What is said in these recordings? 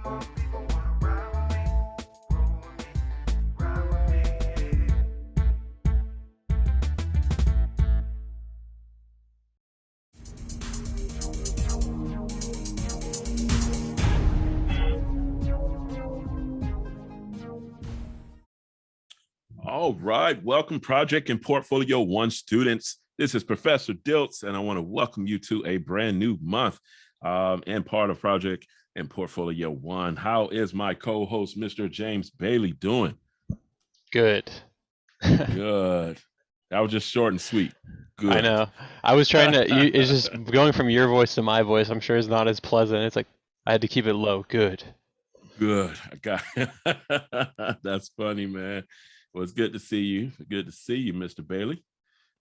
All right, welcome Project and Portfolio 1 students. This is Professor Diltz, and I want to welcome you to a brand new month and part of Project and Portfolio 1. How is my co-host, Mr. James Bailey, doing? Good. Good. That was just short and sweet. Good. I know. I was trying to, it's just going from your voice to my voice, I'm sure is not as pleasant. It's like, I had to keep it low. Good. Good. I got That's funny, man. Well, it's good to see you. Good to see you, Mr. Bailey.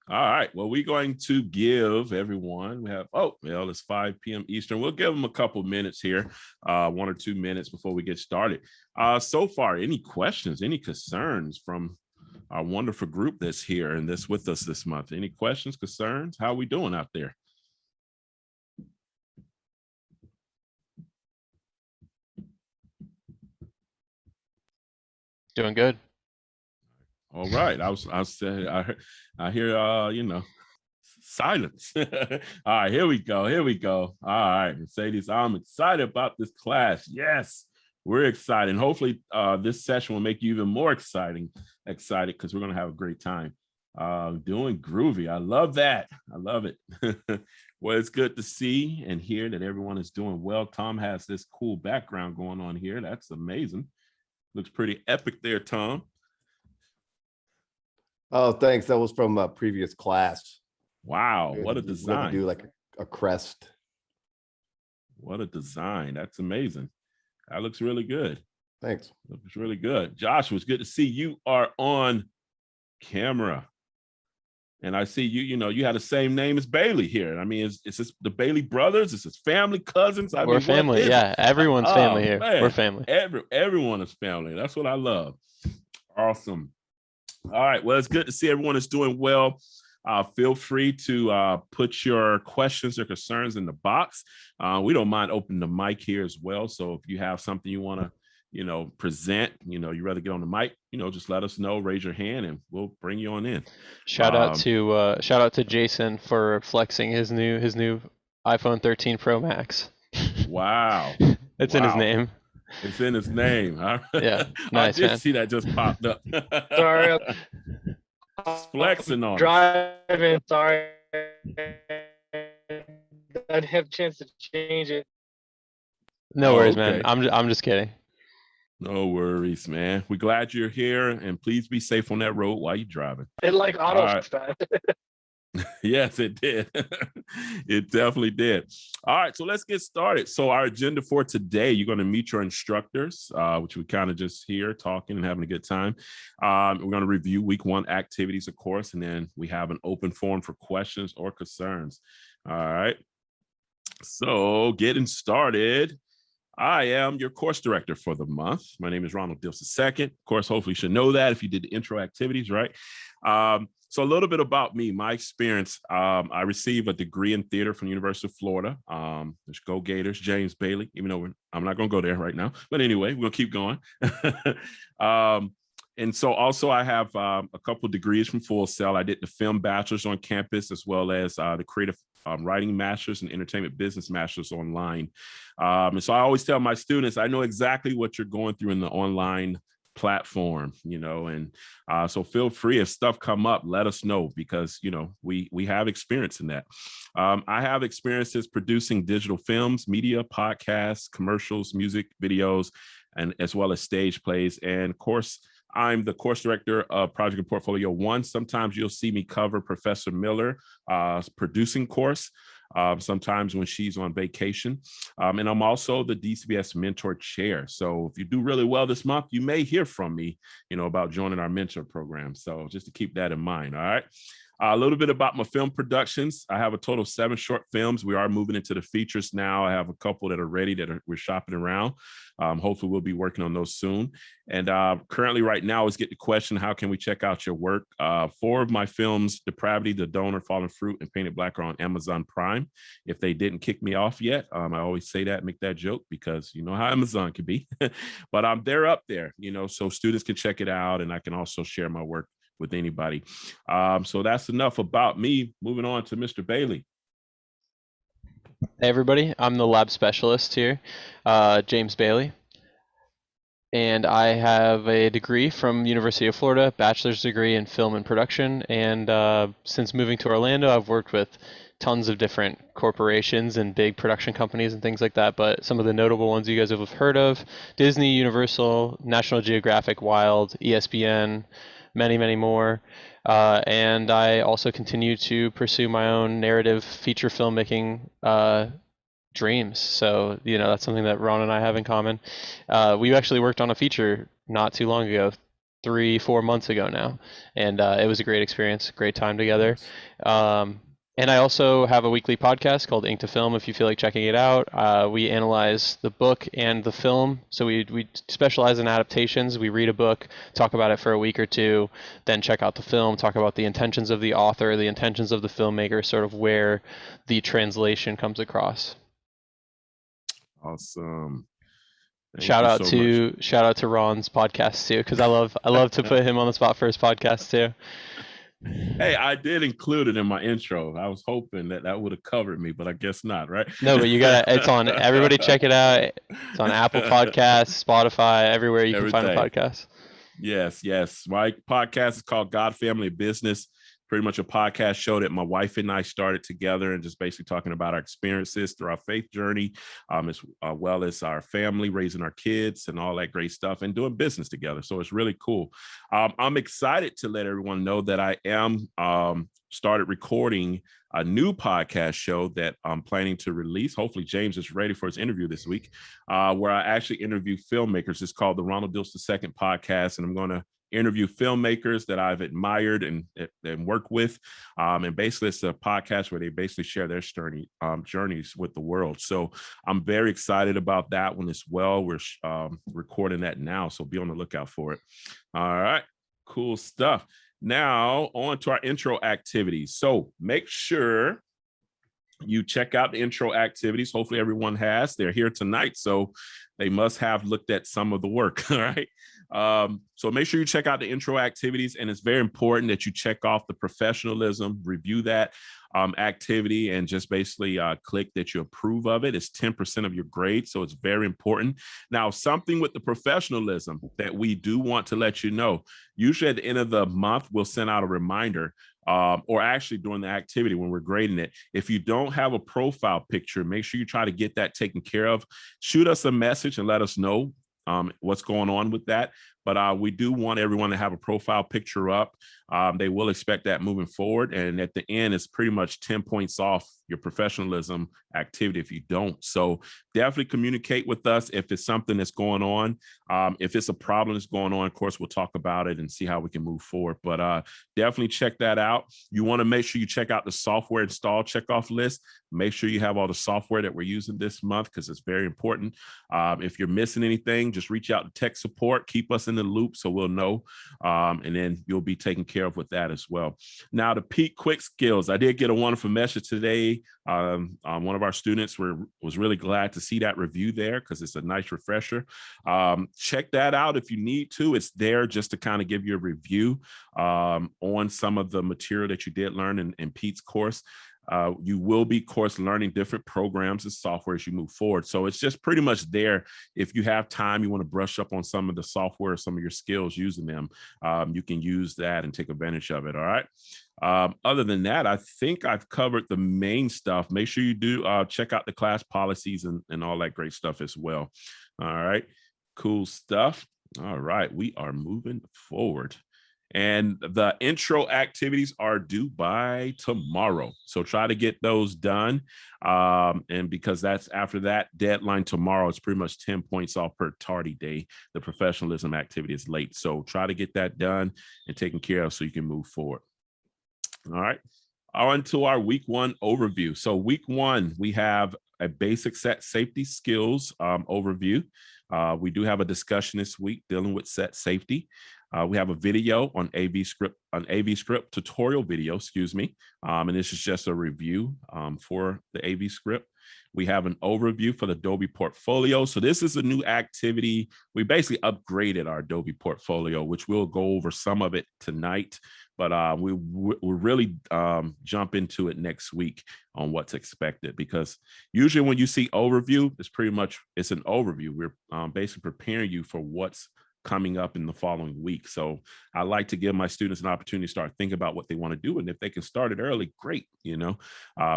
All right. Well, we're going to give everyone, it's 5 p.m. Eastern. We'll give them a couple minutes here, 1 or 2 minutes before we get started. So far, any questions, any concerns from our wonderful group that's here and that's with us this month? Any questions, concerns? How are we doing out there? Doing good. All right. I hear silence. All right, here we go. All right, Mercedes, I'm excited about this class. Yes, we're excited. And hopefully this session will make you even more excited because we're going to have a great time. Doing groovy. I love that. I love it. Well, it's good to see and hear that everyone is doing well. Tom has this cool background going on here. That's amazing. Looks pretty epic there, Tom. Oh, thanks. That was from a previous class. Wow, what a design. Do like a crest. What a design. That's amazing. That looks really good. Thanks. Looks really good. Josh, it was good to see you are on camera. And I see you had the same name as Bailey here. I mean, is this the Bailey brothers? Is this family, cousins? We're family. Yeah, everyone's family here. Man. We're family. Everyone is family. That's what I love. Awesome. All right. Well, it's good to see everyone is doing well. Feel free to put your questions or concerns in the box. We don't mind opening the mic here as well. So if you have something you want to, present, you rather get on the mic, just let us know, raise your hand, and we'll bring you on in. Shout out to Jason for flexing his new iPhone 13 Pro Max. Wow. It's in his name. It's in his name. Yeah, nice. I did see that just popped up. Sorry, flexing on driving. Sorry, I didn't have a chance to change it. No worries, man. I'm just kidding. No worries, man. We're glad you're here, and please be safe on that road while you're driving. It auto style. Yes, it did. It definitely did. All right, so let's get started. So our agenda for today, you're going to meet your instructors, which we kind of just here talking and having a good time. We're going to review week 1 activities, of course, and then we have an open forum for questions or concerns. All right. So getting started. I am your course director for the month. My name is Ronald Diltz II. Of course, hopefully you should know that if you did the intro activities, right? So a little bit about me, my experience. I received a degree in theater from the University of Florida. There's Go Gators, James Bailey, even though I'm not going to go there right now. But anyway, we're going to keep going. And so also I have a couple of degrees from Full Sail. I did the film bachelor's on campus, as well as the creative writing master's and entertainment business master's online. And so I always tell my students, I know exactly what you're going through in the online platform, and so feel free, if stuff come up, let us know, because we have experience in that. I have experiences producing digital films, media, podcasts, commercials, music videos, and as well as stage plays. And of course, I'm the course director of Project and Portfolio 1. Sometimes you'll see me cover Professor Miller producing course, sometimes when she's on vacation. And I'm also the DCBS Mentor Chair. So if you do really well this month, you may hear from me, about joining our mentor program. So just to keep that in mind, all right? A little bit about my film productions. I have a total of 7 short films. We are moving into the features now. I have a couple that are ready we're shopping around. Hopefully we'll be working on those soon. And currently right now is get the question, how can we check out your work? 4 of my films, Depravity, The Donor, Fallen Fruit, and Painted Black are on Amazon Prime. If they didn't kick me off yet, I always say that, make that joke, because you know how Amazon can be. But they're up there, so students can check it out, and I can also share my work with anybody. So that's enough about me. Moving on to Mr. Bailey. Hey everybody, I'm the lab specialist here, James Bailey, and I have a degree from University of Florida, bachelor's degree in film and production, and since moving to Orlando, I've worked with tons of different corporations and big production companies and things like that, but some of the notable ones you guys have heard of: Disney, Universal, National Geographic, Wild, ESPN, many, many more. And I also continue to pursue my own narrative feature filmmaking dreams. So, that's something that Ron and I have in common. We actually worked on a feature not too long ago, 3-4 months ago now, and it was a great experience, great time together. And I also have a weekly podcast called Ink to Film, if you feel like checking it out. We analyze the book and the film. So we specialize in adaptations. We read a book, talk about it for a week or two, then check out the film, talk about the intentions of the author, the intentions of the filmmaker, sort of where the translation comes across. Awesome. Shout out to Ron's podcast too, because I love to put him on the spot for his podcast too. Hey, I did include it in my intro. I was hoping that would have covered me, but I guess not, right? No, but it's on, everybody check it out. It's on Apple Podcasts, Spotify, everywhere you can find a podcast. Yes. My podcast is called God, Family, Business. Pretty much a podcast show that my wife and I started together, and just basically talking about our experiences through our faith journey, as well as our family, raising our kids and all that great stuff, and doing business together. So it's really cool. I'm excited to let everyone know that I am started recording a new podcast show that I'm planning to release. Hopefully James is ready for his interview this week, where I actually interview filmmakers. It's called the Ronald Dills II Podcast, and I'm going to interview filmmakers that I've admired and work with. And basically it's a podcast where they basically share their journeys with the world. So I'm very excited about that one as well. We're recording that now, so be on the lookout for it. All right, cool stuff. Now on to our intro activities. So make sure you check out the intro activities. Hopefully everyone has. They're here tonight, so they must have looked at some of the work. All right. So make sure you check out the intro activities, and it's very important that you check off the professionalism, review that activity, and just basically click that you approve of it. It's 10% of your grade, so it's very important. Now, something with the professionalism that we do want to let you know, usually at the end of the month, we'll send out a reminder, or actually during the activity when we're grading it. If you don't have a profile picture, make sure you try to get that taken care of. Shoot us a message and let us know what's going on with that. But we do want everyone to have a profile picture up. They will expect that moving forward. And at the end, it's pretty much 10 points off your professionalism activity if you don't. So definitely communicate with us if it's something that's going on. If it's a problem that's going on, of course, we'll talk about it and see how we can move forward. But definitely check that out. You want to make sure you check out the software install checkoff list. Make sure you have all the software that we're using this month, because it's very important. If you're missing anything, just reach out to tech support. Keep us in the loop so we'll know, and then you'll be taken care of with that as well. Now, the Peak Quick Skills. I did get a wonderful message today. One of our students was really glad to see that review there, because it's a nice refresher. Check that out if you need to. It's there just to kind of give you a review on some of the material that you did learn in Pete's course. You will be, of course, learning different programs and software as you move forward. So it's just pretty much there. If you have time, you want to brush up on some of the software, some of your skills using them, you can use that and take advantage of it. All right. Other than that, I think I've covered the main stuff. Make sure you do check out the class policies and all that great stuff as well. All right. Cool stuff. All right. We are moving forward. And the intro activities are due by tomorrow. So try to get those done. And because that's after that deadline tomorrow, it's pretty much 10 points off per tardy day. The professionalism activity is late. So try to get that done and taken care of so you can move forward. All right. On to our week one overview. So week one, we have a basic set safety skills overview. We do have a discussion this week dealing with set safety. We have a video on AV script, an AV script tutorial video, excuse me. And this is just a review for the AV script. We have an overview for the Adobe portfolio. So this is a new activity. We basically upgraded our Adobe portfolio, which we'll go over some of it tonight. But we'll really jump into it next week on what's expected, because usually when you see overview, it's an overview. We're basically preparing you for what's coming up in the following week. So I like to give my students an opportunity to start thinking about what they want to do. And if they can start it early, great,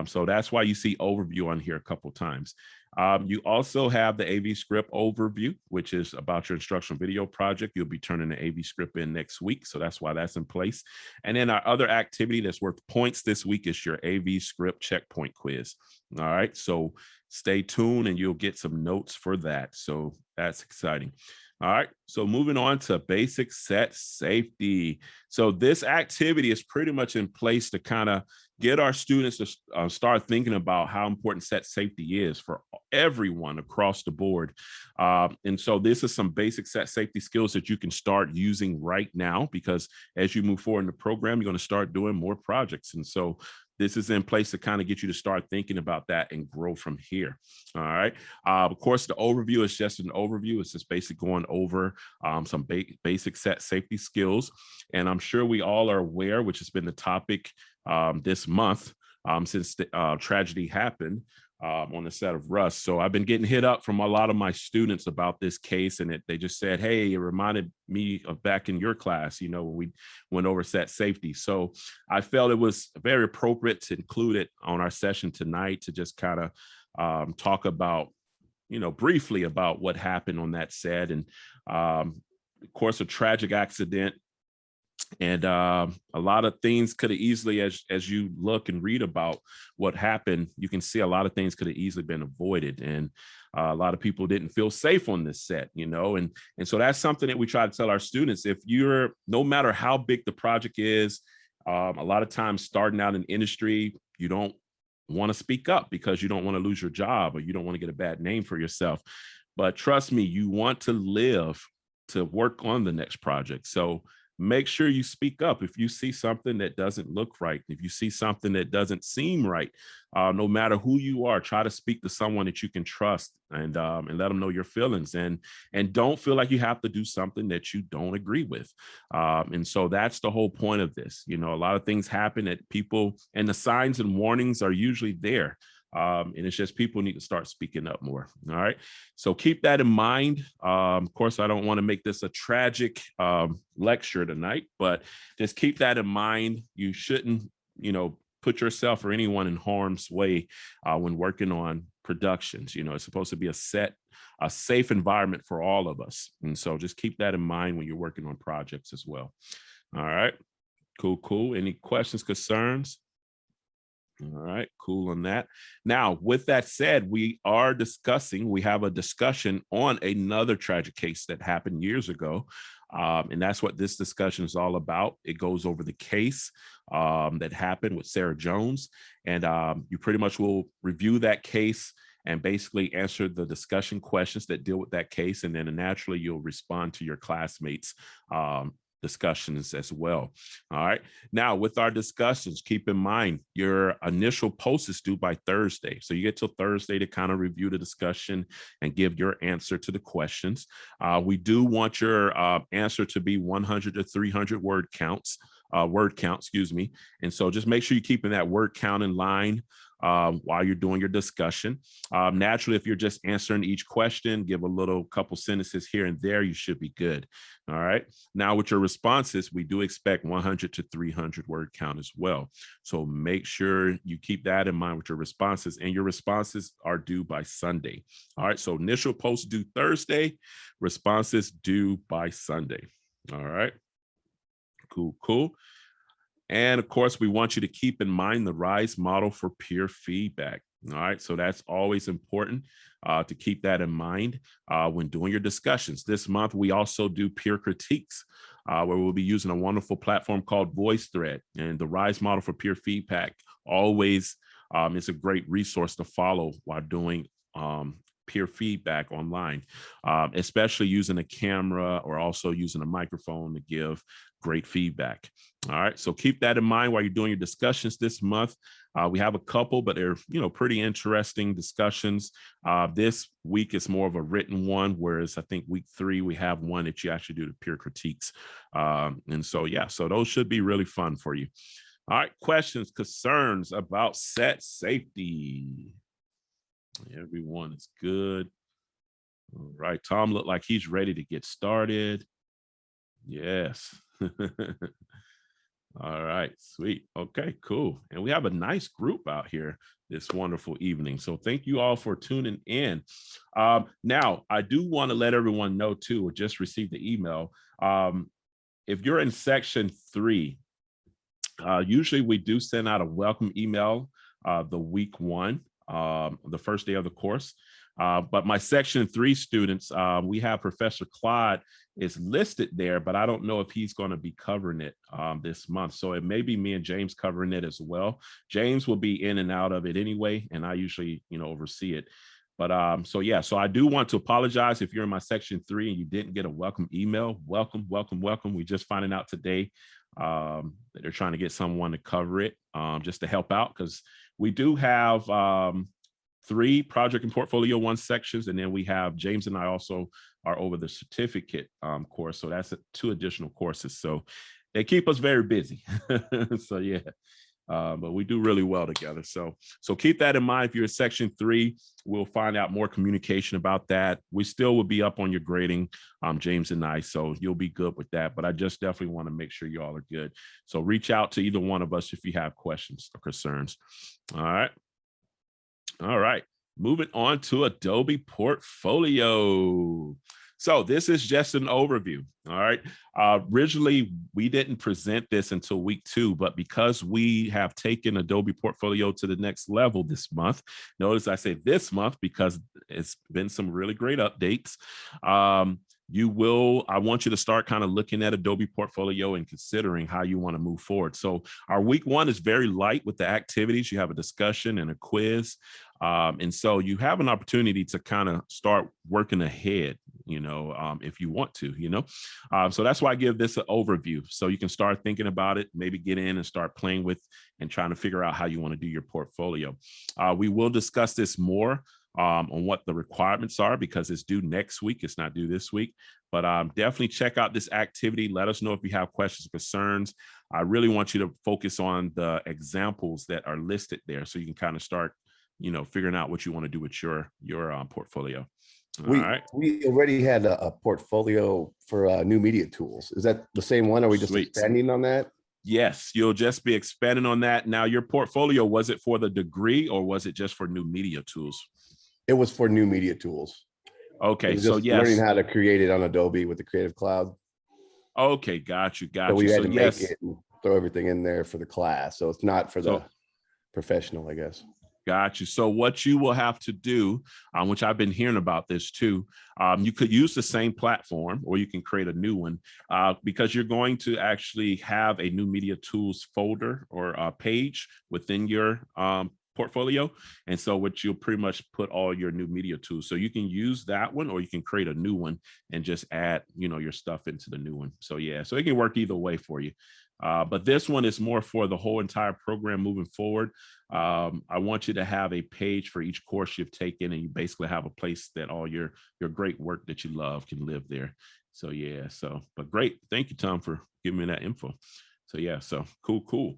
So that's why you see overview on here a couple of times. You also have the AV script overview, which is about your instructional video project. You'll be turning the AV script in next week. So that's why that's in place. And then our other activity that's worth points this week is your AV script checkpoint quiz. All right. So stay tuned and you'll get some notes for that. So that's exciting. All right, so moving on to basic set safety. So this activity is pretty much in place to kind of get our students to start thinking about how important set safety is for everyone across the board. And so this is some basic set safety skills that you can start using right now, because as you move forward in the program, you're going to start doing more projects. And so this is in place to kind of get you to start thinking about that and grow from here. All right. Of course, the overview is just an overview. It's just basically going over some basic set safety skills. And I'm sure we all are aware, which has been the topic this month since the tragedy happened on the set of Rust. So I've been getting hit up from a lot of my students about this case, and they just said, hey, it reminded me of back in your class, when we went over set safety. So I felt it was very appropriate to include it on our session tonight to just kind of talk about, briefly about what happened on that set. And of course, a tragic accident. And a lot of things could have easily, as you look and read about what happened, you can see a lot of things could have easily been avoided. And a lot of people didn't feel safe on this set, and so that's something that we try to tell our students. If you're, no matter how big the project is, a lot of times starting out in industry, you don't want to speak up because you don't want to lose your job or you don't want to get a bad name for yourself. But trust me, you want to live to work on the next project. So make sure you speak up if you see something that doesn't look right. If you see something that doesn't seem right, no matter who you are, try to speak to someone that you can trust and let them know your feelings, and don't feel like you have to do something that you don't agree with. And so that's the whole point of this. A lot of things happen that people, and the signs and warnings are usually there. And it's just people need to start speaking up more. All right. So keep that in mind. Of course, I don't want to make this a tragic lecture tonight, but just keep that in mind. You shouldn't, put yourself or anyone in harm's way when working on productions. It's supposed to be a safe environment for all of us. And so just keep that in mind when you're working on projects as well. All right. Cool. Any questions, concerns? All right, cool on that. Now, with that said, we have a discussion on another tragic case that happened years ago. And that's what this discussion is all about. It goes over the case that happened with Sarah Jones. And you pretty much will review that case and basically answer the discussion questions that deal with that case. And then naturally, you'll respond to your classmates' discussions as well. All right. Now, with our discussions, keep in mind your initial post is due by Thursday. So you get till Thursday to kind of review the discussion and give your answer to the questions. We do want your answer to be 100 to 300 word count, excuse me. And so just make sure you're keeping that word count in line while you're doing your discussion. Naturally, if you're just answering each question, give a couple sentences here and there, you should be good. All right. Now with your responses, we do expect 100 to 300 word count as well. So make sure you keep that in mind with your responses, and your responses are due by Sunday. All right. So initial post due Thursday, responses due by Sunday. All right. Cool. And of course, we want you to keep in mind the RISE model for peer feedback. All right, so that's always important to keep that in mind when doing your discussions. This month, we also do peer critiques. where we'll be using a wonderful platform called VoiceThread, and the RISE model for peer feedback always is a great resource to follow while doing peer feedback online, especially using a camera or also using a microphone to give great feedback. All right, so keep that in mind while you're doing your discussions this month. We have a couple, but they're pretty interesting discussions. This week is more of a written one, whereas I think week 3 we have one that you actually do the peer critiques. And so yeah, so those should be really fun for you. All right, questions, concerns about set safety. Everyone is good. All right, Tom looked like he's ready to get started. Yes. All right, sweet. Okay, cool. And we have a nice group out here this wonderful evening. So thank you all for tuning in. Now, I do want to let everyone know too, or just received the email. If you're in section 3, usually we do send out a welcome email the week 1, the first day of the course. But my section 3 students, we have Professor Claude is listed there, but I don't know if he's going to be covering it this month. So it may be me and James covering it as well. James will be in and out of it anyway, and I usually, oversee it. But so yeah, so I do want to apologize if you're in my section 3 and you didn't get a welcome email. Welcome, welcome, welcome. We just finding out today that they're trying to get someone to cover it just to help out, because we do have 3 project and portfolio 1 sections, and then we have James and I also are over the certificate course, so that's 2 additional courses. So they keep us very busy. So yeah, but we do really well together. So keep that in mind. If you're in section 3, we'll find out more communication about that. We still will be up on your grading, James and I, so you'll be good with that. But I just definitely want to make sure you all are good. So reach out to either one of us if you have questions or concerns. All right. All right, moving on to Adobe Portfolio. So this is just an overview. All right. Originally, we didn't present this until week 2, but because we have taken Adobe Portfolio to the next level this month, notice I say this month because it's been some really great updates. I want you to start kind of looking at Adobe Portfolio and considering how you want to move forward. So our week 1 is very light with the activities. You have a discussion and a quiz. And so you have an opportunity to kind of start working ahead, if you want to, so that's why I give this an overview. So you can start thinking about it, maybe get in and start playing with and trying to figure out how you want to do your portfolio. We will discuss this more on what the requirements are, because it's due next week. It's not due this week, but definitely check out this activity. Let us know if you have questions or concerns. I really want you to focus on the examples that are listed there, so you can kind of start, figuring out what you want to do with your portfolio. All right. We already had a portfolio for new media tools. Is that the same one? Are we just Sweet. expanding on that? Yes, you'll just be expanding on that. Now, your portfolio, was it for the degree or was it just for new media tools? It was for new media tools. Okay, so yes, learning how to create it on Adobe with the Creative Cloud. Okay, got you. So we had to yes, make it and throw everything in there for the class. So it's not for the professional, I guess. Got you. So what you will have to do, which I've been hearing about this too, you could use the same platform or you can create a new one because you're going to actually have a new media tools folder or page within your portfolio. And so what you'll pretty much put all your new media tools. So you can use that one or you can create a new one and just add, your stuff into the new one. So yeah, so it can work either way for you. But this one is more for the whole entire program moving forward. I want you to have a page for each course you've taken, and you basically have a place that all your great work that you love can live there. So yeah, but great. Thank you, Tom, for giving me that info. So yeah, so cool.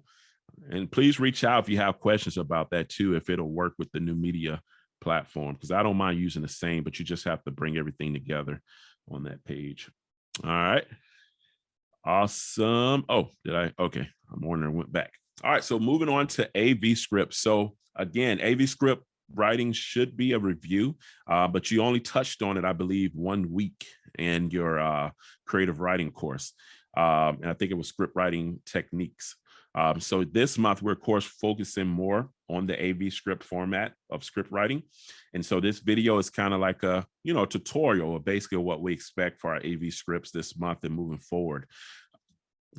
And please reach out if you have questions about that too, if it'll work with the new media platform, because I don't mind using the same, but you just have to bring everything together on that page. All right. Awesome. Oh, okay. I'm wondering, went back. All right. So moving on to AV script. So again, AV script writing should be a review, but you only touched on it, I believe, 1 week in your creative writing course. And I think it was script writing techniques. So this month, we're of course focusing more on the AV script format of script writing. And so this video is kind of like a, tutorial of basically what we expect for our AV scripts this month and moving forward.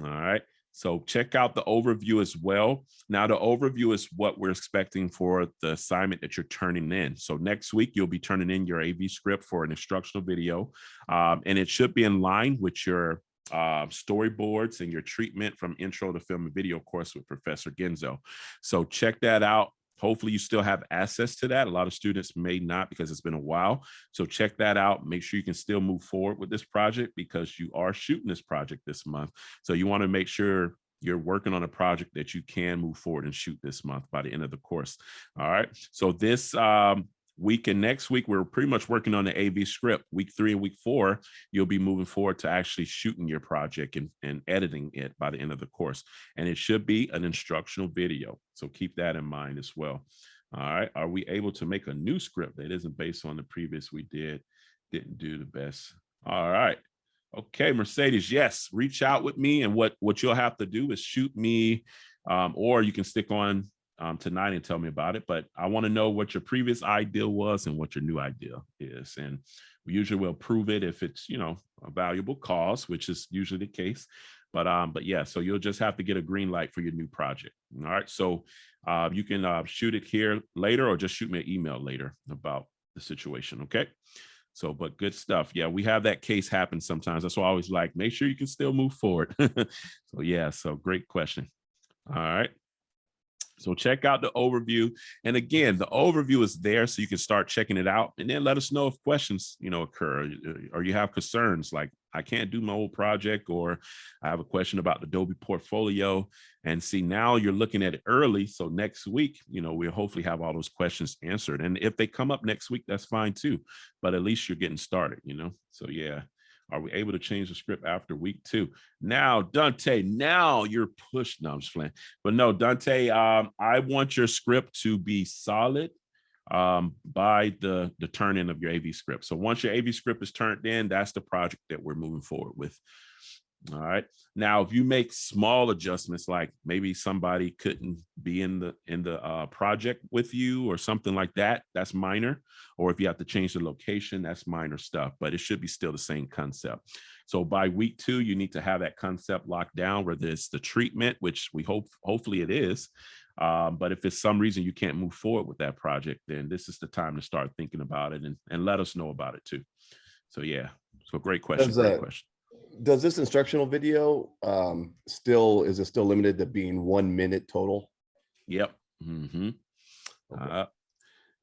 All right. So check out the overview as well. Now, the overview is what we're expecting for the assignment that you're turning in. So next week, you'll be turning in your AV script for an instructional video, and it should be in line with your storyboards and your treatment from Intro to Film and Video course with Professor Genzo. So check that out. Hopefully you still have access to that. A lot of students may not because it's been a while. So check that out. Make sure you can still move forward with this project because you are shooting this project this month. So you want to make sure you're working on a project that you can move forward and shoot this month by the end of the course. All right. So this week and next week, we're pretty much working on the AV script. Week 3 and week 4, you'll be moving forward to actually shooting your project and editing it by the end of the course. And it should be an instructional video. So keep that in mind as well. All right. Are we able to make a new script that isn't based on the previous we didn't do the best? All right. Okay, Mercedes, yes, reach out with me. And what you'll have to do is shoot me, or you can stick on tonight and tell me about it. But I want to know what your previous idea was and what your new idea is. And we usually will prove it if it's, a valuable cause, which is usually the case. But yeah, so you'll just have to get a green light for your new project. All right. So you can shoot it here later or just shoot me an email later about the situation. Okay. So, but good stuff. Yeah, we have that case happen sometimes. That's why I always like, make sure you can still move forward. So yeah, so great question. All right. So check out the overview. And again, the overview is there so you can start checking it out and then let us know if questions, occur or you have concerns like I can't do my old project or I have a question about the Adobe portfolio. And see, now you're looking at it early. So next week, we'll hopefully have all those questions answered. And if they come up next week, that's fine too. But at least you're getting started, So yeah. Are we able to change the script after week 2? Now, Dante, now you're pushed. No, I'm just playing. But no, Dante, I want your script to be solid by the turn in of your AV script. So once your AV script is turned in, that's the project that we're moving forward with. All right. Now, if you make small adjustments, like maybe somebody couldn't be in the project with you or something like that, that's minor. Or if you have to change the location, that's minor stuff, but it should be still the same concept. So by week 2, you need to have that concept locked down, whether it's the treatment, which we hopefully it is. But if it's some reason you can't move forward with that project, then this is the time to start thinking about it and let us know about it too. So yeah, so great question. Great question. Does this instructional video is it still limited to being 1 minute total? Yep. Mm-hmm. Okay.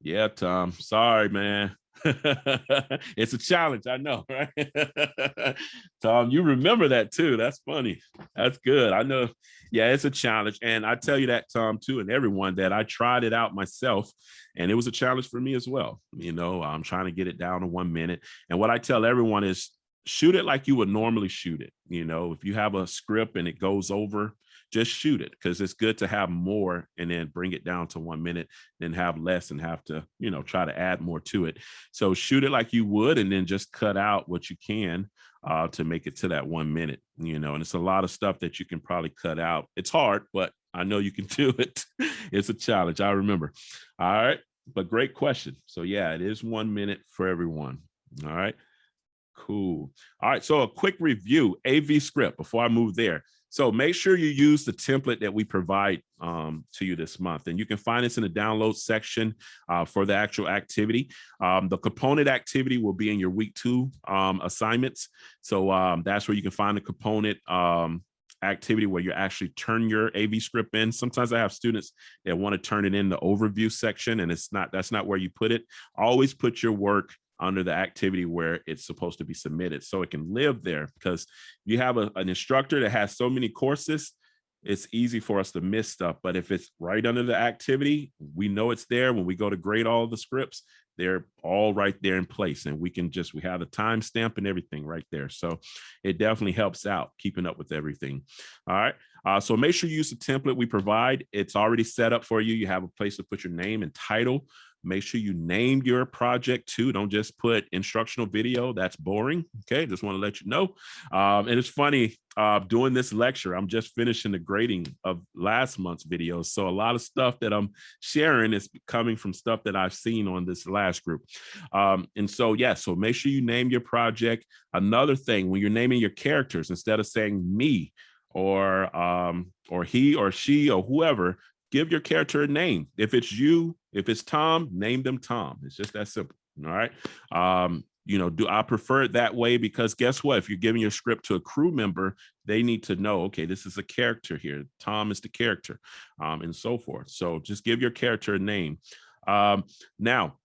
Yeah, Tom. Sorry, man. It's a challenge. I know, right? Tom, you remember that too. That's funny. That's good. I know. Yeah, it's a challenge. And I tell you that, Tom, too, and everyone, that I tried it out myself. And it was a challenge for me as well. I'm trying to get it down to 1 minute. And what I tell everyone is, shoot it like you would normally shoot it. If you have a script and it goes over, just shoot it because it's good to have more and then bring it down to 1 minute, then have less and have to, try to add more to it. So shoot it like you would and then just cut out what you can to make it to that 1 minute, and it's a lot of stuff that you can probably cut out. It's hard, but I know you can do it. It's a challenge. I remember. All right. But great question. So yeah, it is 1 minute for everyone. All right. Cool. All right. So a quick review, AV script before I move there. So make sure you use the template that we provide to you this month. And you can find this in the download section for the actual activity. The component activity will be in your week 2 assignments. So that's where you can find the component activity where you actually turn your AV script in. Sometimes I have students that want to turn it in the overview section, and that's not where you put it. Always put your work under the activity where it's supposed to be submitted so it can live there, because you have an instructor that has so many courses, it's easy for us to miss stuff. But if it's right under the activity, we know it's there. When we go to grade all of the scripts, they're all right there in place, and we have the timestamp and everything right there. So it definitely helps out keeping up with everything. All right. So make sure you use the template we provide. It's already set up for you. You have a place to put your name and title. Make sure you name your project too. Don't just put instructional video. That's boring. Okay, just want to let you know. And it's funny, doing this lecture, I'm just finishing the grading of last month's videos. So a lot of stuff that I'm sharing is coming from stuff that I've seen on this last group. And so, yeah, so make sure you name your project. Another thing, when you're naming your characters, instead of saying me or he or she or whoever, give your character a name. If it's you, if it's Tom, name them Tom. It's just that simple. All right. Do I prefer it that way? Because guess what? If you're giving your script to a crew member, they need to know, okay, this is a character here. Tom is the character, and so forth. So just give your character a name. Now,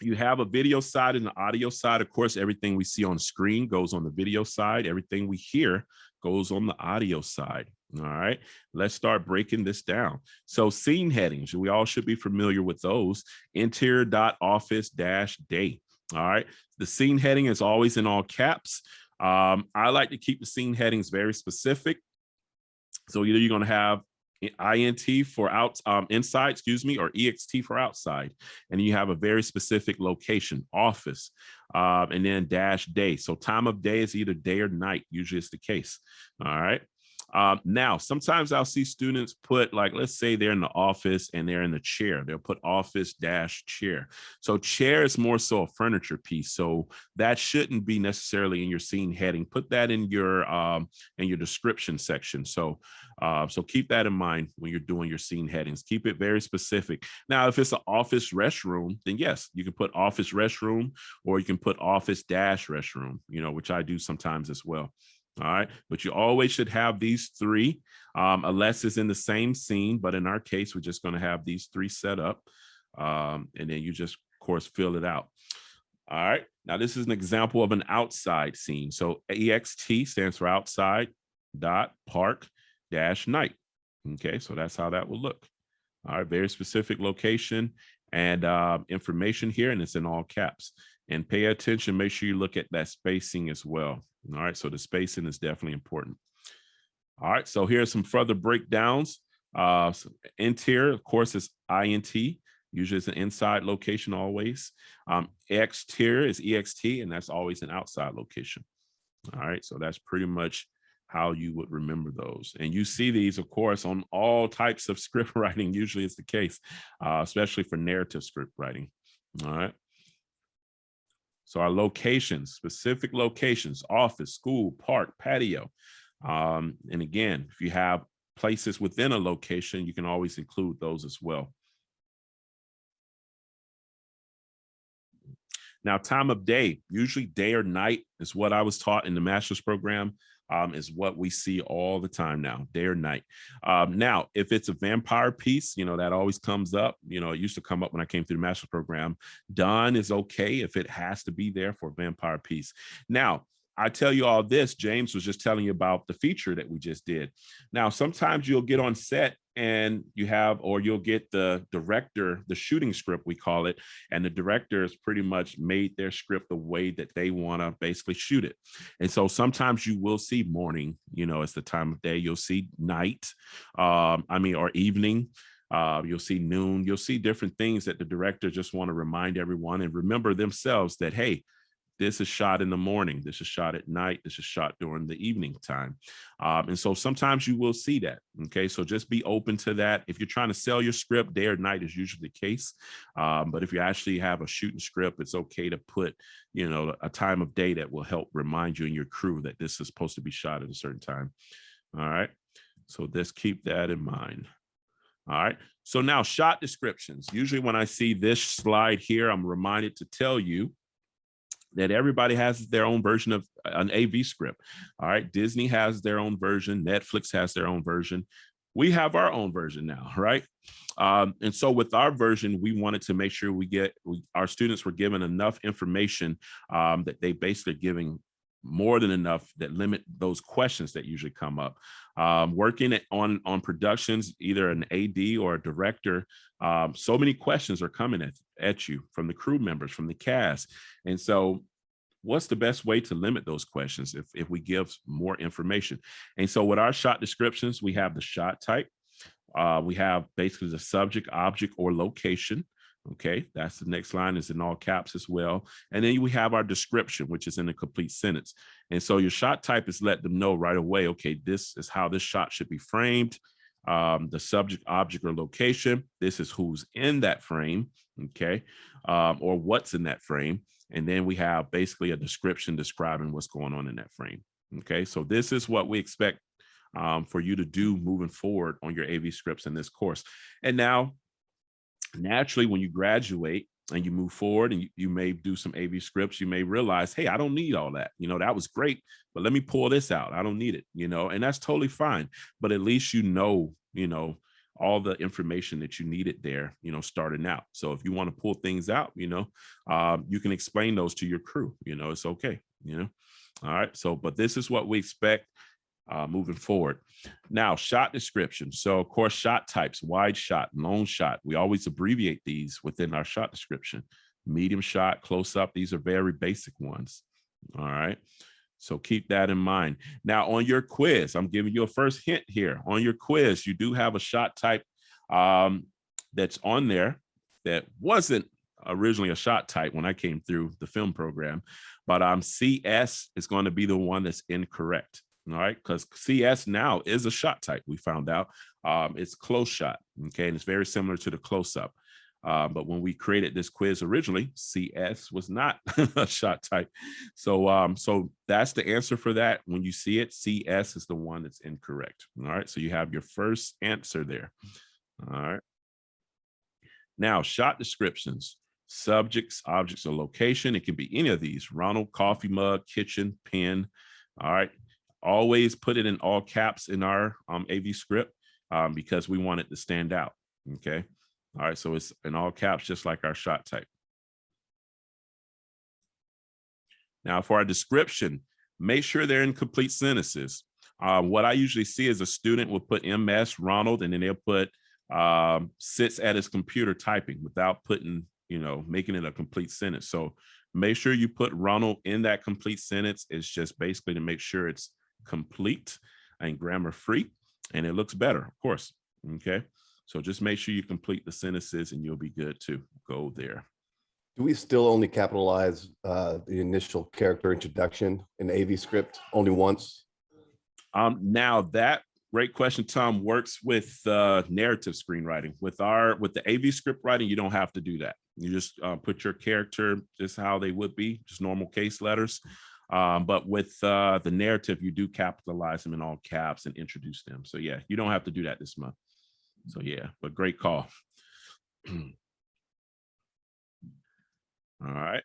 you have a video side and the audio side. Of course, everything we see on screen goes on the video side. Everything we hear goes on the audio side. All right, let's start breaking this down. So scene headings, we all should be familiar with those. Interior.office-day. All right, the scene heading is always in all caps. I like to keep the scene headings very specific. So either you're going to have INT for inside, or EXT for outside. And you have a very specific location, office, and then -day. So time of day is either day or night. Usually it's the case. All right. Now, sometimes I'll see students put, like, let's say they're in the office and they're in the chair. They'll put office-chair. So chair is more so a furniture piece. So that shouldn't be necessarily in your scene heading. Put that in your description section. So keep that in mind when you're doing your scene headings. Keep it very specific. Now, if it's an office restroom, then yes, you can put office restroom, or you can put office-restroom, which I do sometimes as well. All right, but you always should have these three, unless it's in the same scene. But in our case, we're just going to have these three set up, and then you just, of course, fill it out. All right, now this is an example of an outside scene. So EXT stands for outside dot park dash night. Okay, so that's how that will look. All right, very specific location and information here, and it's in all caps. And pay attention, make sure you look at that spacing as well. All right, so the spacing is definitely important. All right, so here's some further breakdowns. So interior, of course, is INT. Usually it's an inside location always. Exterior is EXT, and that's always an outside location. All right, so that's pretty much how you would remember those. And you see these, of course, on all types of script writing. Usually it's the case, especially for narrative script writing. All right. So our locations, specific locations, office, school, park, patio. And again, if you have places within a location, you can always include those as well. Now, time of day, usually day or night is what I was taught in the master's program, is what we see all the time now, day or night. Now, if it's a vampire piece, that always comes up. It used to come up when I came through the master's program. Dawn is okay if it has to be there for a vampire piece. Now, I tell you all this, James was just telling you about the feature that we just did. Now, sometimes you'll get on set and you'll get the director, the shooting script, we call it, and the director has pretty much made their script the way that they want to basically shoot it. And so sometimes you will see morning, it's the time of day. You'll see night, or evening. You'll see noon. You'll see different things that the director just want to remind everyone and remember themselves that, hey, this is shot in the morning. This is shot at night. This is shot during the evening time. And so sometimes you will see that. Okay, so just be open to that. If you're trying to sell your script, day or night is usually the case. But if you actually have a shooting script, it's okay to put, a time of day that will help remind you and your crew that this is supposed to be shot at a certain time. All right, so just keep that in mind. All right, so now shot descriptions. Usually when I see this slide here, I'm reminded to tell you that everybody has their own version of an AV script. All right, Disney has their own version. Netflix has their own version. We have our own version now, right? And so with our version, we wanted to make sure our students were given enough information that they basically giving more than enough that limit those questions that usually come up. Working on productions, either an AD or a director, so many questions are coming at you from the crew members, from the cast. And so what's the best way to limit those questions if we give more information? And so with our shot descriptions, we have the shot type. We have basically the subject, object, or location. Okay, that's the next line is in all caps as well. And then we have our description, which is in a complete sentence. And so your shot type is let them know right away, okay, this is how this shot should be framed. The subject, object, or location. This is who's in that frame, okay, or what's in that frame. And then we have basically a description describing what's going on in that frame. Okay, so this is what we expect for you to do moving forward on your AV scripts in this course. And now, naturally, when you graduate and you move forward and you may do some AV scripts, you may realize, hey, I don't need all that. That was great, but let me pull this out. I don't need it, and that's totally fine. But at least all the information that you needed there, starting out. So if you want to pull things out, you can explain those to your crew. It's okay. All right. So, but this is what we expect moving forward. Now, shot description. So, of course, shot types, wide shot, long shot. We always abbreviate these within our shot description. Medium shot, close up. These are very basic ones. All right. So keep that in mind. Now, on your quiz, I'm giving you a first hint here. On your quiz, you do have a shot type that's on there that wasn't originally a shot type when I came through the film program, but CS is going to be the one that's incorrect. All right, because CS now is a shot type. We found out it's close shot. Okay, and it's very similar to the close up. But when we created this quiz originally, CS was not a shot type. So that's the answer for that. When you see it, CS is the one that's incorrect. All right, so you have your first answer there. All right. Now, shot descriptions, subjects, objects, or location. It can be any of these: Ronald, coffee mug, kitchen, pen. All right. Always put it in all caps in our AV script because we want it to stand out. Okay. All right. So it's in all caps, just like our shot type. Now, for our description, make sure they're in complete sentences. What I usually see is a student will put MS Ronald, and then they'll put sits at his computer typing without putting, making it a complete sentence. So make sure you put Ronald in that complete sentence. It's just basically to make sure it's complete and grammar free, and it looks better, of course. Okay. So just make sure you complete the sentences and you'll be good to go there. Do we still only capitalize the initial character introduction in AV script only once? Now that great question, Tom, works with narrative screenwriting. With the AV script writing, you don't have to do that. You just put your character just how they would be, just normal case letters. But with the narrative, you do capitalize them in all caps and introduce them. So yeah, you don't have to do that this month. So yeah, but great call. All right.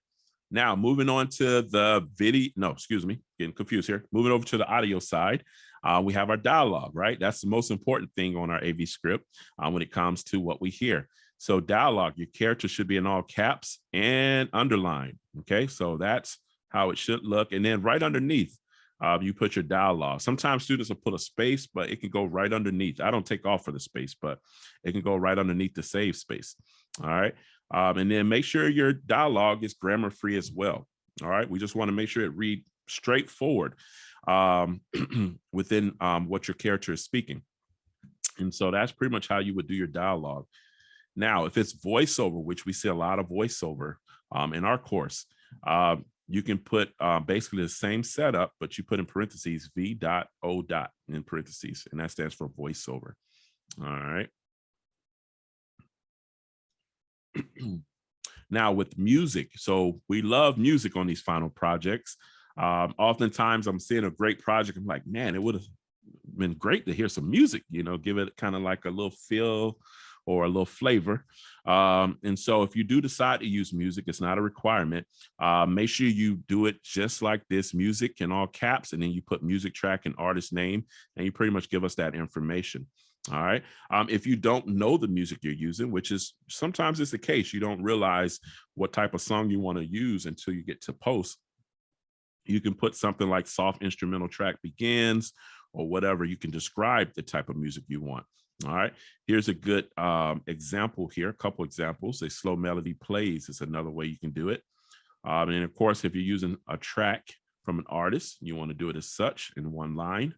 Now moving on to the video. No, excuse me, getting confused here. Moving over to the audio side, we have our dialogue, right? That's the most important thing on our AV script when it comes to what we hear. So dialogue, your character should be in all caps and underlined. Okay, so that's how it should look. And then right underneath, you put your dialogue. Sometimes students will put a space, but it can go right underneath. I don't take off for the space, but it can go right underneath the save space. All right. And then make sure your dialogue is grammar free as well. All right. We just want to make sure it reads straightforward within what your character is speaking. And so that's pretty much how you would do your dialogue. Now, if it's voiceover, which we see a lot of voiceover in our course, you can put basically the same setup, but you put in parentheses V.O. in parentheses, and that stands for voiceover. All right. Now with music, so we love music on these final projects. Oftentimes I'm seeing a great project, I'm like, man, it would have been great to hear some music, give it kind of like a little feel or a little flavor. And so if you do decide to use music, it's not a requirement. Make sure you do it just like this, music in all caps, and then you put music track and artist name, and you pretty much give us that information. All right. If you don't know the music you're using, which is sometimes it's the case, you don't realize what type of song you want to use until you get to post. You can put something like soft instrumental track begins or whatever. You can describe the type of music you want. All right. Here's a good example here. A couple examples. A slow melody plays is another way you can do it. And of course, if you're using a track from an artist, you want to do it as such in one line.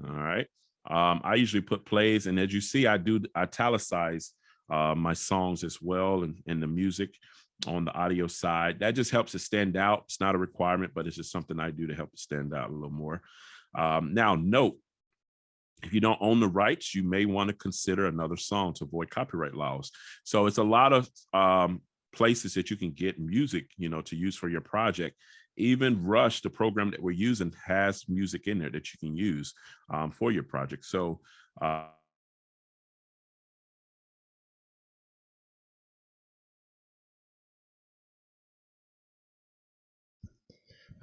All right. I usually put plays, and as you see, I do italicize my songs as well, and the music on the audio side. That just helps it stand out. It's not a requirement, but it's just something I do to help it stand out a little more. Now, note, if you don't own the rights, you may want to consider another song to avoid copyright laws. So it's a lot of places that you can get music, to use for your project. Even Rush, the program that we're using, has music in there that you can use for your project. So I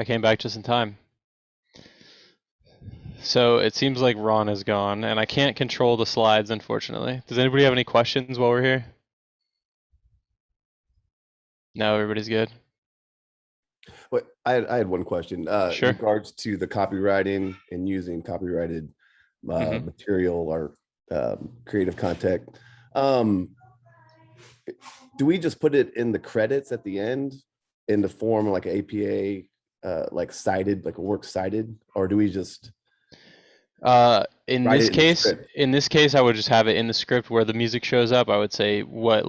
came back just in time. So it seems like Ron is gone, and I can't control the slides, unfortunately. Does anybody have any questions while we're here? No, everybody's good. But I had one question. Sure. In regards to the copywriting and using copyrighted material or creative content. Do we just put it in the credits at the end in the form of like an APA, like cited, like a work cited, or do we just In write this it in the case, script? I would just have it in the script where the music shows up. I would say what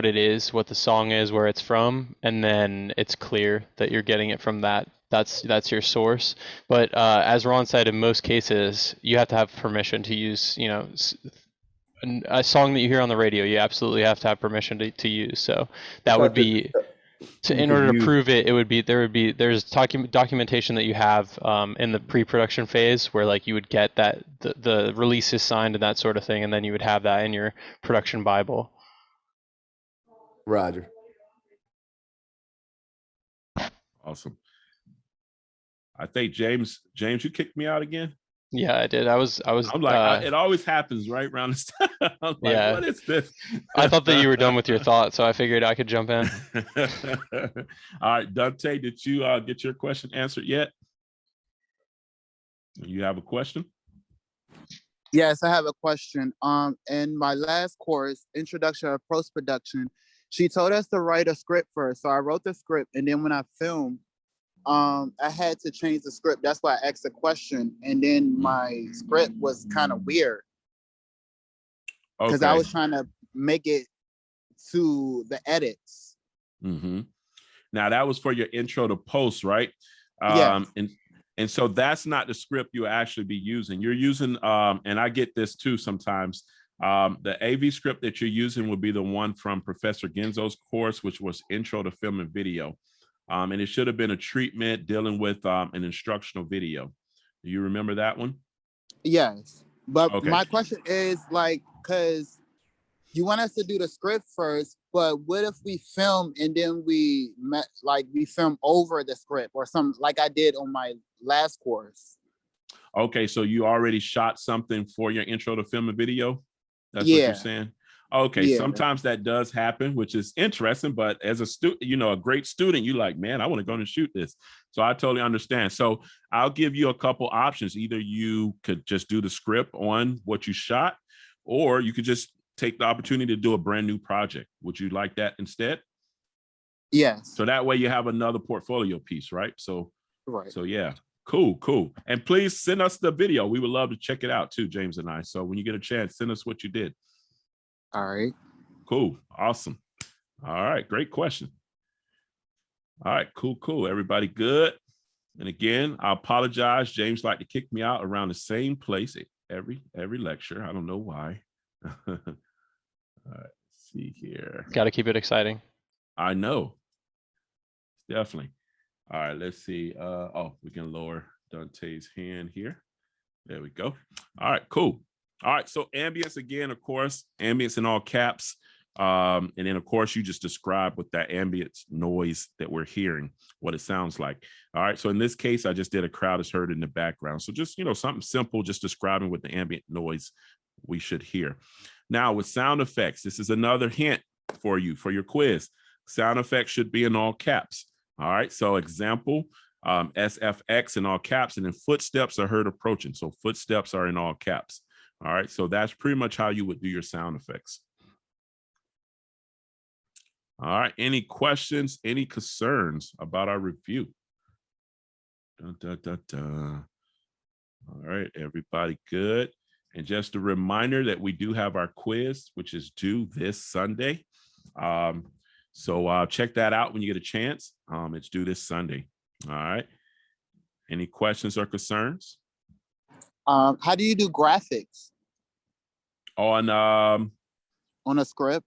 it is, what the song is, where it's from, and then it's clear that you're getting it from that. That's your source. But as Ron said, in most cases, you have to have permission to use, a song that you hear on the radio. You absolutely have to have permission to use. So that would be. In order to prove it, there's documentation that you have in the pre-production phase where like you would get that the release is signed and that sort of thing, and then you would have that in your production Bible. Roger. Awesome. I think James, you kicked me out again. Yeah, I did. I'm like, it always happens right around this time. I'm like, yeah. What is this? I thought that you were done with your thought, so I figured I could jump in. All right, Dante, did you get your question answered yet? You have a question? Yes, I have a question. In my last course, Introduction of Post-Production, she told us to write a script first. So I wrote the script, and then when I filmed, I had to change the script. That's why I asked the question. And then my script was kind of weird because I was trying to make it to the edits. Now that was for your intro to post, right? Yes. And so that's not the script you actually be using. You're using, and I get this too sometimes. The AV script that you're using will be the one from Professor Genzo's course, which was Intro to Film and Video. And it should have been a treatment dealing with an instructional video. Do you remember that one? Yes. But my question is like, because you want us to do the script first, but what if we film and then we film over the script or something like I did on my last course? Okay, so you already shot something for your intro to film and video? That's what you're saying? Okay, sometimes that does happen, which is interesting, but as a student, a great student, you like, man, I want to go and shoot this. So I totally understand. So I'll give you a couple options. Either you could just do the script on what you shot, or you could just take the opportunity to do a brand new project. Would you like that instead? Yes. So that way you have another portfolio piece, right? So, right. So yeah, cool. And please send us the video. We would love to check it out too, James and I. So when you get a chance, send us what you did. All right. Cool. Awesome. All right. Great question. All right. Cool. Everybody good? And again, I apologize. James liked to kick me out around the same place every lecture. I don't know why. All right. Let's see here. Got to keep it exciting. I know. Definitely. All right. Let's see. We can lower Dante's hand here. There we go. All right. Cool. All right, so ambience again, of course, ambience in all caps. And then, of course, you just describe what that ambient noise that we're hearing, what it sounds like. All right, so in this case, I just did a crowd is heard in the background. So just, something simple, just describing what the ambient noise we should hear. Now, with sound effects, this is another hint for you, for your quiz. Sound effects should be in all caps. All right, so example, SFX in all caps, and then footsteps are heard approaching. So footsteps are in all caps. All right, so that's pretty much how you would do your sound effects. All right, any questions, any concerns about our review? All right, everybody good? And just a reminder that we do have our quiz, which is due this Sunday. So check that out when you get a chance. It's due this Sunday. All right. Any questions or concerns? How do you do graphics On on a script?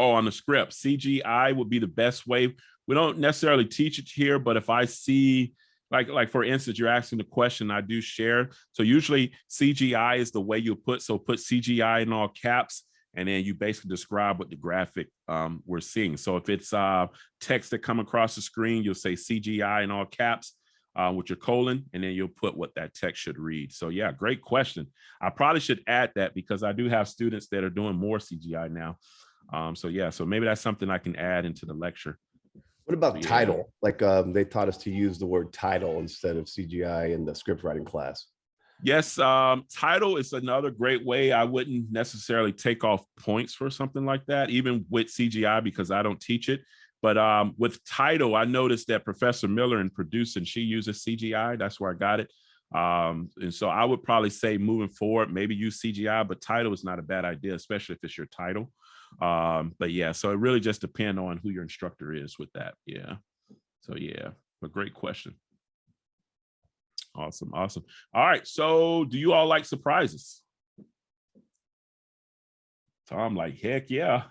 on the script, CGI would be the best way. We don't necessarily teach it here, but if I see, like for instance, you're asking the question, I do share. So usually CGI is the way you put CGI in all caps, and then you basically describe what the graphic we're seeing. So if it's text that come across the screen, you'll say CGI in all caps with your colon, and then you'll put what that text should read. So yeah, great question. I probably should add that because I do have students that are doing more CGI now. So yeah, so maybe that's something I can add into the lecture. What about Yeah. title? Like they taught us to use the word title instead of CGI in the script writing class. Yes, title is another great way. I wouldn't necessarily take off points for something like that, even with CGI, because I don't teach it. But with title, I noticed that Professor Miller in producing, she uses CGI. That's where I got it. And so I would probably say moving forward, maybe use CGI, but title is not a bad idea, especially if it's your title. But yeah, so it really just depends on who your instructor is with that. Yeah. So yeah, a great question. Awesome. Awesome. All right. So do you all like surprises? Tom, like, heck yeah.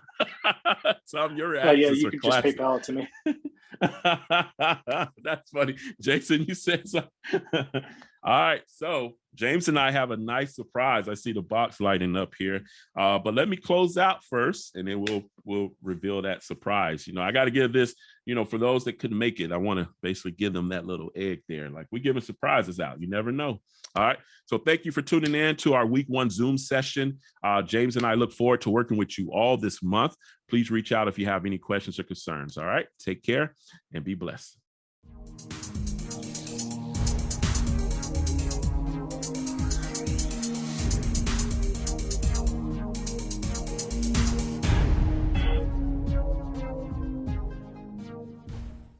Tom, your Yeah, answers you are could just classic. PayPal it to me. That's funny. Jason, you said so. All right. So James and I have a nice surprise. I see the box lighting up here. But let me close out first, and then we'll reveal that surprise. You know, I got to give this, you know, for those that couldn't make it, I want to basically give them that little egg there. Like, we're giving surprises out. You never know. All right. So thank you for tuning in to our week 1 Zoom session. James and I look forward to working with you all this month. Please reach out if you have any questions or concerns. All right. Take care and be blessed.